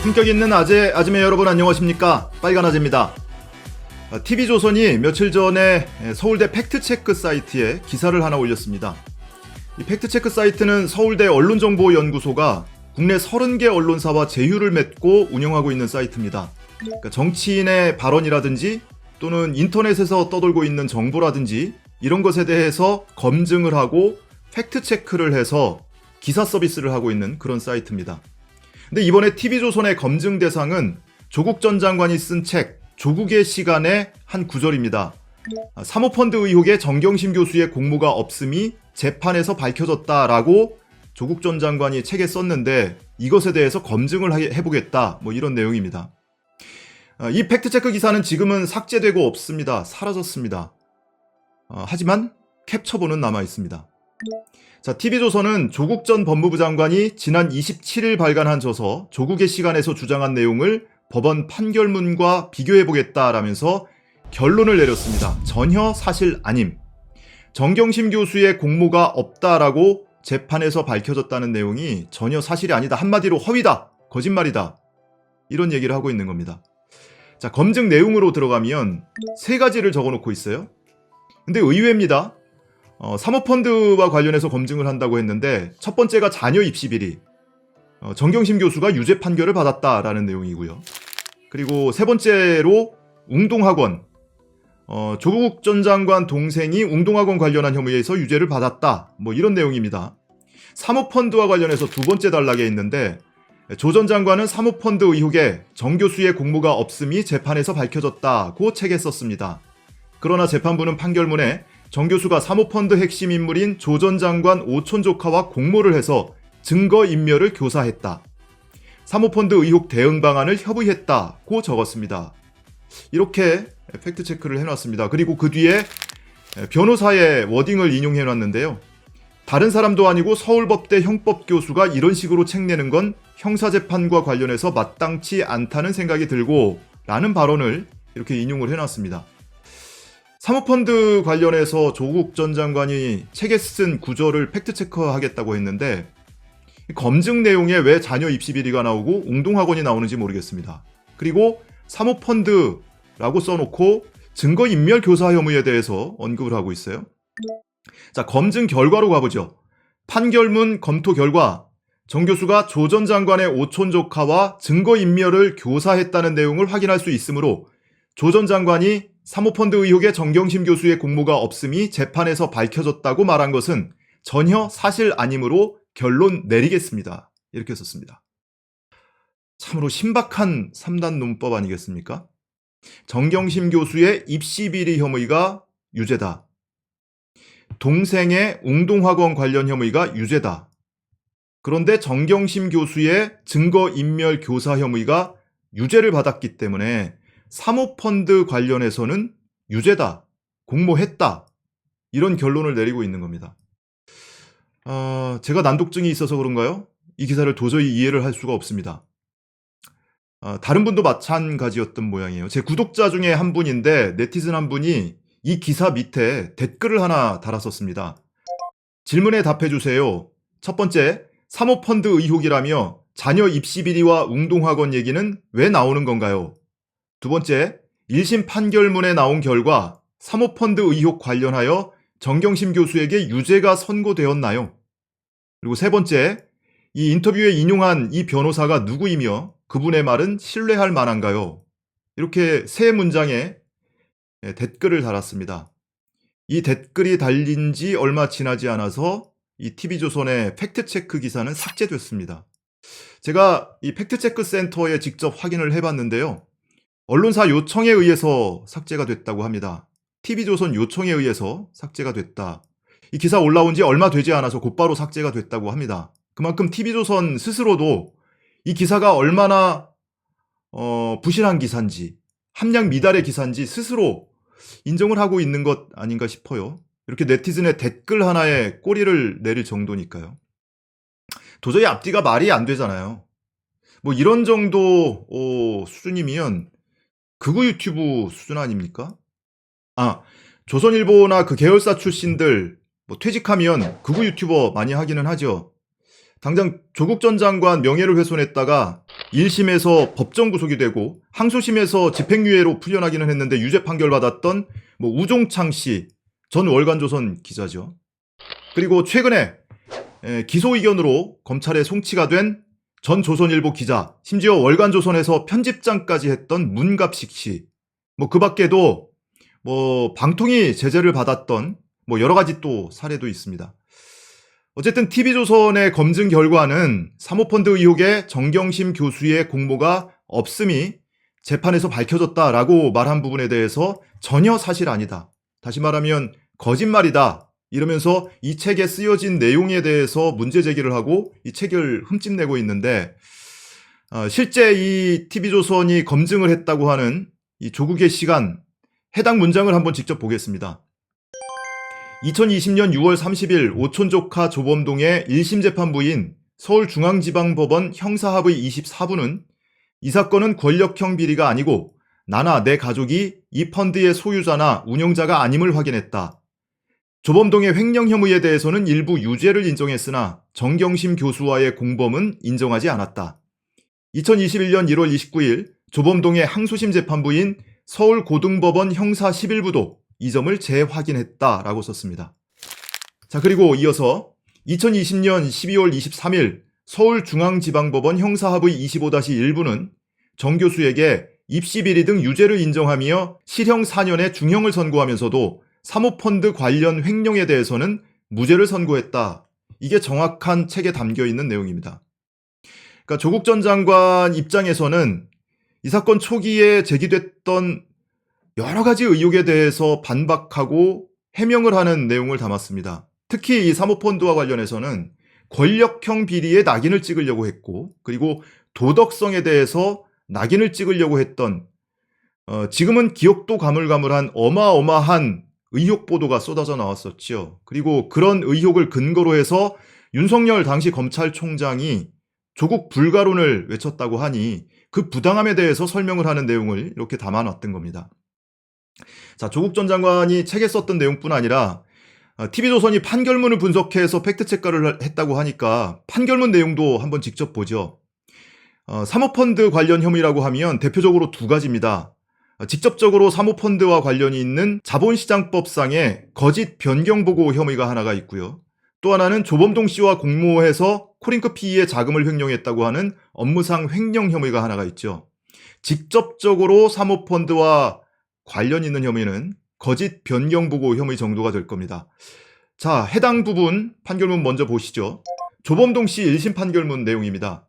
품격 있는 아재, 아지매 여러분 안녕하십니까? 빨간 아재입니다. TV조선이 며칠 전에 서울대 팩트체크 사이트에 기사를 하나 올렸습니다. 이 팩트체크 사이트는 서울대 언론정보연구소가 국내 30개 언론사와 제휴를 맺고 운영하고 있는 사이트입니다. 그러니까 정치인의 발언이라든지 또는 인터넷에서 떠돌고 있는 정보라든지 이런 것에 대해서 검증을 하고 팩트체크를 해서 기사 서비스를 하고 있는 그런 사이트입니다. 근데 이번에 TV조선의 검증 대상은 조국 전 장관이 쓴 책 조국의 시간의 한 구절입니다. 사모펀드 의혹에 정경심 교수의 공모가 없음이 재판에서 밝혀졌다라고 조국 전 장관이 책에 썼는데 이것에 대해서 검증을 해보겠다 뭐 이런 내용입니다. 이 팩트체크 기사는 지금은 삭제되고 없습니다. 사라졌습니다. 하지만 캡처본은 남아있습니다. 자, TV조선은 조국 전 법무부 장관이 지난 27일 발간한 저서 조국의 시간에서 주장한 내용을 법원 판결문과 비교해보겠다라면서 결론을 내렸습니다. 전혀 사실 아님. 정경심 교수의 공모가 없다라고 재판에서 밝혀졌다는 내용이 전혀 사실이 아니다. 한마디로 허위다. 거짓말이다. 이런 얘기를 하고 있는 겁니다. 자, 검증 내용으로 들어가면 세 가지를 적어놓고 있어요. 근데 의외입니다. 사모펀드와 관련해서 검증을 한다고 했는데 첫 번째가 자녀 입시 비리. 정경심 교수가 유죄 판결을 받았다라는 내용이고요. 그리고 세 번째로 웅동학원. 조국 전 장관 동생이 웅동학원 관련한 혐의에서 유죄를 받았다. 뭐 이런 내용입니다. 사모펀드와 관련해서 두 번째 단락에 있는데 조 전 장관은 사모펀드 의혹에 정 교수의 공모가 없음이 재판에서 밝혀졌다고 책에 썼습니다. 그러나 재판부는 판결문에 정 교수가 사모펀드 핵심 인물인 조 전 장관 오촌 조카와 공모를 해서 증거인멸을 교사했다. 사모펀드 의혹 대응 방안을 협의했다고 적었습니다. 이렇게 팩트체크를 해놨습니다. 그리고 그 뒤에 변호사의 워딩을 인용해놨는데요. 다른 사람도 아니고 서울법대 형법교수가 이런 식으로 책 내는 건 형사재판과 관련해서 마땅치 않다는 생각이 들고 라는 발언을 이렇게 인용을 해놨습니다. 사모펀드 관련해서 조국 전 장관이 책에 쓴 구절을 팩트체크하겠다고 했는데 검증 내용에 왜 자녀 입시 비리가 나오고 웅동학원이 나오는지 모르겠습니다. 그리고 사모펀드라고 써놓고 증거인멸 교사 혐의에 대해서 언급을 하고 있어요. 자, 검증 결과로 가보죠. 판결문 검토 결과 정 교수가 조 전 장관의 오촌 조카와 증거인멸을 교사했다는 내용을 확인할 수 있으므로 조 전 장관이 사모펀드 의혹에 정경심 교수의 공모가 없음이 재판에서 밝혀졌다고 말한 것은 전혀 사실 아니므로 결론 내리겠습니다. 이렇게 썼습니다. 참으로 신박한 3단 논법 아니겠습니까? 정경심 교수의 입시비리 혐의가 유죄다. 동생의 웅동학원 관련 혐의가 유죄다. 그런데 정경심 교수의 증거인멸 교사 혐의가 유죄를 받았기 때문에 사모펀드 관련해서는 유죄다. 공모했다. 이런 결론을 내리고 있는 겁니다. 제가 난독증이 있어서 그런가요? 이 기사를 도저히 이해를 할 수가 없습니다. 다른 분도 마찬가지였던 모양이에요. 제 구독자 중에 한 분인데 네티즌 한 분이 이 기사 밑에 댓글을 하나 달았었습니다. 질문에 답해주세요. 첫 번째, 사모펀드 의혹이라며 자녀 입시 비리와 웅동학원 얘기는 왜 나오는 건가요? 두 번째, 1심 판결문에 나온 결과 사모펀드 의혹 관련하여 정경심 교수에게 유죄가 선고되었나요? 그리고 세 번째, 이 인터뷰에 인용한 이 변호사가 누구이며 그분의 말은 신뢰할 만한가요? 이렇게 세 문장에 댓글을 달았습니다. 이 댓글이 달린 지 얼마 지나지 않아서 이 TV조선의 팩트체크 기사는 삭제됐습니다. 제가 이 팩트체크 센터에 직접 확인을 해봤는데요. 언론사 요청에 의해서 삭제가 됐다고 합니다. TV조선 요청에 의해서 삭제가 됐다. 이 기사 올라온 지 얼마 되지 않아서 곧바로 삭제가 됐다고 합니다. 그만큼 TV조선 스스로도 이 기사가 얼마나 부실한 기사인지, 함량 미달의 기사인지 스스로 인정을 하고 있는 것 아닌가 싶어요. 이렇게 네티즌의 댓글 하나에 꼬리를 내릴 정도니까요. 도저히 앞뒤가 말이 안 되잖아요. 뭐 이런 정도 수준이면 극우 유튜브 수준 아닙니까? 조선일보나 그 계열사 출신들 뭐 퇴직하면 극우 유튜버 많이 하기는 하죠. 당장 조국 전 장관 명예를 훼손했다가 1심에서 법정 구속이 되고 항소심에서 집행유예로 풀려나기는 했는데 유죄 판결 받았던 우종창 씨 전 월간조선 기자죠. 그리고 최근에 기소 의견으로 검찰에 송치가 된 전 조선일보 기자, 심지어 월간조선에서 편집장까지 했던 문갑식 씨, 그 밖에도 방통위 제재를 받았던 여러 가지 또 사례도 있습니다. 어쨌든 TV조선의 검증 결과는 사모펀드 의혹에 정경심 교수의 공모가 없음이 재판에서 밝혀졌다라고 말한 부분에 대해서 전혀 사실 아니다. 다시 말하면 거짓말이다. 이러면서 이 책에 쓰여진 내용에 대해서 문제 제기를 하고 이 책을 흠집내고 있는데 실제 이 TV조선이 검증을 했다고 하는 이 조국의 시간 해당 문장을 한번 직접 보겠습니다. 2020년 6월 30일 오촌조카 조범동의 1심 재판부인 서울중앙지방법원 형사합의 24부는 이 사건은 권력형 비리가 아니고 나나 내 가족이 이 펀드의 소유자나 운영자가 아님을 확인했다. 조범동의 횡령 혐의에 대해서는 일부 유죄를 인정했으나 정경심 교수와의 공범은 인정하지 않았다. 2021년 1월 29일 조범동의 항소심 재판부인 서울고등법원 형사 11부도 이 점을 재확인했다라고 썼습니다. 자, 그리고 이어서 2020년 12월 23일 서울중앙지방법원 형사합의 25-1부는 정 교수에게 입시비리 등 유죄를 인정하며 실형 4년의 중형을 선고하면서도 사모펀드 관련 횡령에 대해서는 무죄를 선고했다. 이게 정확한 책에 담겨 있는 내용입니다. 그러니까 조국 전 장관 입장에서는 이 사건 초기에 제기됐던 여러 가지 의혹에 대해서 반박하고 해명을 하는 내용을 담았습니다. 특히 이 사모펀드와 관련해서는 권력형 비리에 낙인을 찍으려고 했고, 그리고 도덕성에 대해서 낙인을 찍으려고 했던 지금은 기억도 가물가물한 어마어마한 의혹 보도가 쏟아져 나왔었죠. 그리고 그런 의혹을 근거로 해서 윤석열 당시 검찰총장이 조국 불가론을 외쳤다고 하니 그 부당함에 대해서 설명을 하는 내용을 이렇게 담아놨던 겁니다. 자, 조국 전 장관이 책에 썼던 내용뿐 아니라 TV조선이 판결문을 분석해서 팩트체크를 했다고 하니까 판결문 내용도 한번 직접 보죠. 사모펀드 관련 혐의라고 하면 대표적으로 두 가지입니다. 직접적으로 사모펀드와 관련이 있는 자본시장법상의 거짓 변경보고 혐의가 하나가 있고요. 또 하나는 조범동 씨와 공모해서 코링크 PE의 자금을 횡령했다고 하는 업무상 횡령 혐의가 하나가 있죠. 직접적으로 사모펀드와 관련 있는 혐의는 거짓 변경보고 혐의 정도가 될 겁니다. 자, 해당 부분 판결문 먼저 보시죠. 조범동 씨 1심 판결문 내용입니다.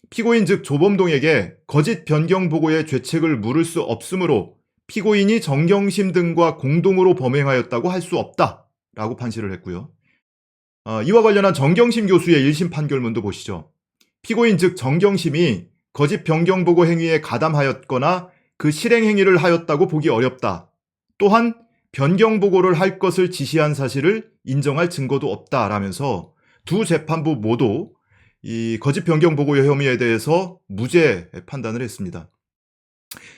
피고인 즉 조범동에게 거짓 변경보고의 죄책을 물을 수 없으므로 피고인이 정경심 등과 공동으로 범행하였다고 할 수 없다라고 판시를 했고요. 이와 관련한 정경심 교수의 1심 판결문도 보시죠. 피고인 즉 정경심이 거짓 변경보고 행위에 가담하였거나 그 실행 행위를 하였다고 보기 어렵다. 또한 변경보고를 할 것을 지시한 사실을 인정할 증거도 없다라면서 두 재판부 모두 이 거짓 변경보고의 혐의에 대해서 무죄 판단을 했습니다.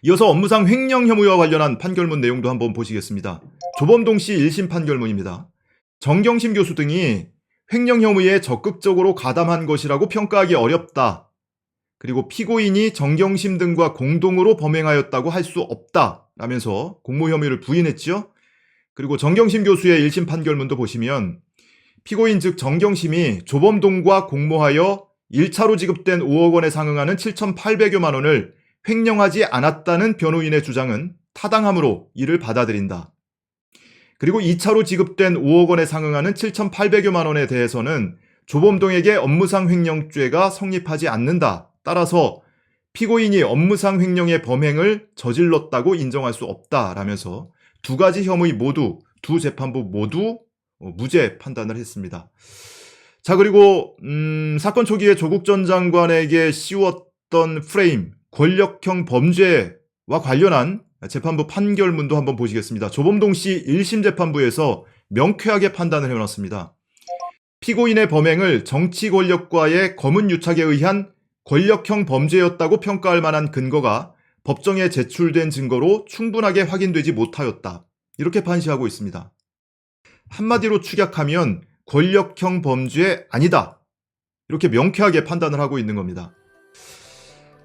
이어서 업무상 횡령 혐의와 관련한 판결문 내용도 한번 보시겠습니다. 조범동 씨 1심 판결문입니다. 정경심 교수 등이 횡령 혐의에 적극적으로 가담한 것이라고 평가하기 어렵다. 그리고 피고인이 정경심 등과 공동으로 범행하였다고 할 수 없다라면서 공모 혐의를 부인했죠. 그리고 정경심 교수의 1심 판결문도 보시면 피고인 즉 정경심이 조범동과 공모하여 1차로 지급된 5억 원에 상응하는 7,800여만 원을 횡령하지 않았다는 변호인의 주장은 타당하므로 이를 받아들인다. 그리고 2차로 지급된 5억 원에 상응하는 7,800여만 원에 대해서는 조범동에게 업무상 횡령죄가 성립하지 않는다. 따라서 피고인이 업무상 횡령의 범행을 저질렀다고 인정할 수 없다라면서 두 가지 혐의 모두, 두 재판부 모두 무죄 판단을 했습니다. 자, 그리고 사건 초기에 조국 전 장관에게 씌웠던 프레임, 권력형 범죄와 관련한 재판부 판결문도 한번 보시겠습니다. 조범동 씨 1심 재판부에서 명쾌하게 판단을 해놨습니다. 피고인의 범행을 정치 권력과의 검은 유착에 의한 권력형 범죄였다고 평가할 만한 근거가 법정에 제출된 증거로 충분하게 확인되지 못하였다. 이렇게 판시하고 있습니다. 한마디로 축약하면 권력형 범죄 아니다. 이렇게 명쾌하게 판단을 하고 있는 겁니다.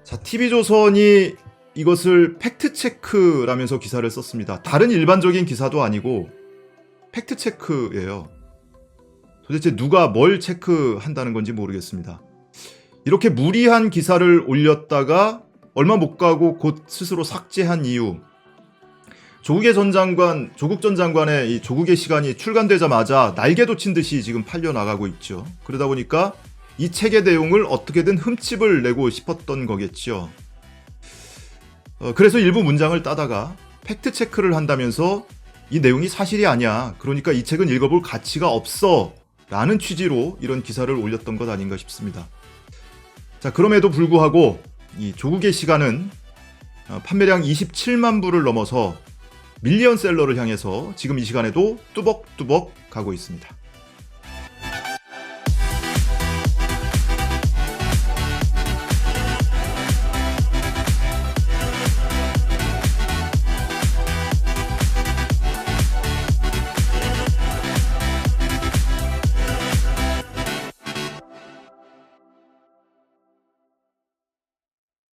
자, TV조선이 이것을 팩트체크라면서 기사를 썼습니다. 다른 일반적인 기사도 아니고 팩트체크예요. 도대체 누가 뭘 체크한다는 건지 모르겠습니다. 이렇게 무리한 기사를 올렸다가 얼마 못 가고 곧 스스로 삭제한 이유. 조국 전 장관의 이 조국의 시간이 출간되자마자 날개도 친 듯이 지금 팔려나가고 있죠. 그러다 보니까 이 책의 내용을 어떻게든 흠집을 내고 싶었던 거겠죠. 그래서 일부 문장을 따다가 팩트체크를 한다면서 이 내용이 사실이 아니야. 그러니까 이 책은 읽어볼 가치가 없어. 라는 취지로 이런 기사를 올렸던 것 아닌가 싶습니다. 자, 그럼에도 불구하고 이 조국의 시간은 판매량 27만 부를 넘어서 밀리언셀러를 향해서 지금 이 시간에도 뚜벅뚜벅 가고 있습니다.